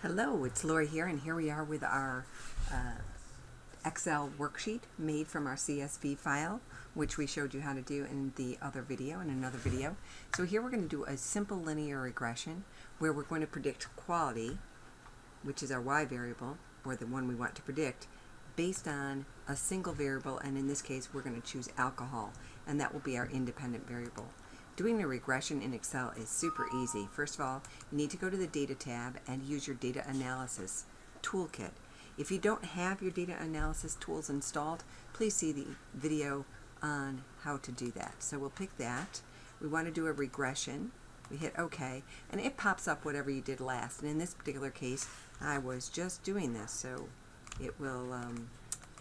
Hello, it's Lori here, and here we are with our Excel worksheet made from our CSV file, which we showed you how to do in the other video, in another video. So here we're going to do a simple linear regression where we're going to predict quality, which is our Y variable, or the one we want to predict, based on a single variable, and in this case we're going to choose alcohol, and that will be our independent variable. Doing a regression in Excel is super easy. First of all, you need to go to the Data tab and use your Data Analysis Toolkit. If you don't have your Data Analysis tools installed, please see the video on how to do that. So we'll pick that. We want to do a regression. We hit OK, and it pops up whatever you did last. And in this particular case, I was just doing this, so it will,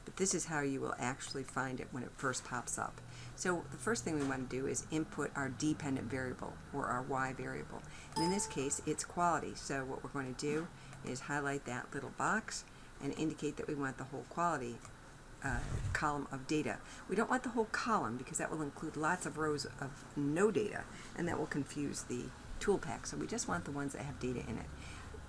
but this is how you will actually find it when it first pops up. So the first thing we want to do is input our dependent variable, or our Y variable. And in this case, it's quality. So what we're going to do is highlight that little box and indicate that we want the whole quality column of data. We don't want the whole column because that will include lots of rows of no data, and that will confuse the tool pack. So we just want the ones that have data in it.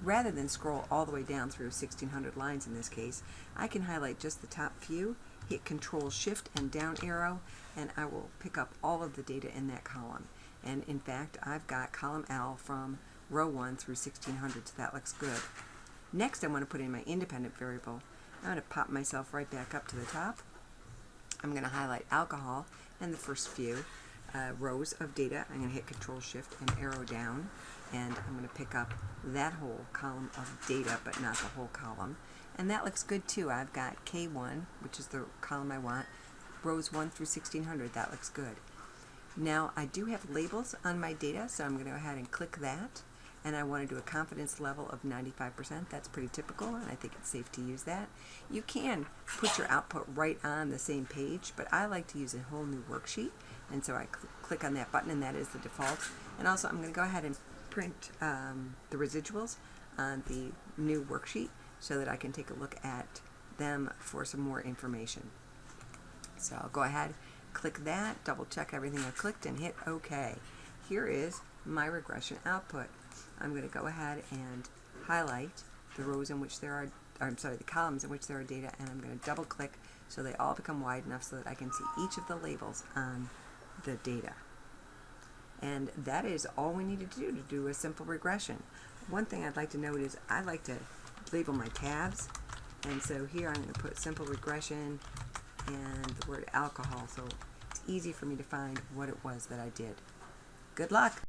Rather than scroll all the way down through 1,600 lines in this case, I can highlight just the top few, hit Control Shift and down arrow, and I will pick up all of the data in that column. And in fact, I've got column L from row 1 through 1,600, so that looks good. Next, I want to put in my independent variable. I'm going to pop myself right back up to the top. I'm going to highlight alcohol and the first few rows of data. I'm going to hit Control Shift and arrow down, and I'm going to pick up that whole column of data, but not the whole column. And that looks good too. I've got K1, which is the column I want, rows 1 through 1,600. That looks good. Now I do have labels on my data, so I'm going to go ahead and click that. And I want to do a confidence level of 95%. That's pretty typical, and I think it's safe to use that. You can put your output right on the same page, but I like to use a whole new worksheet, and so I click on that button, and that is the default. And also I'm going to go ahead and print the residuals on the new worksheet so that I can take a look at them for some more information. So I'll go ahead, click that, double check everything I clicked, and hit OK. Here is my regression output. I'm going to go ahead and highlight the rows in which there are, the columns in which there are data, and I'm going to double click so they all become wide enough so that I can see each of the labels on the data. And that is all we needed to do a simple regression. One thing I'd like to note is I like to label my tabs, and so here I'm going to put simple regression and the word alcohol, so it's easy for me to find what it was that I did. Good luck!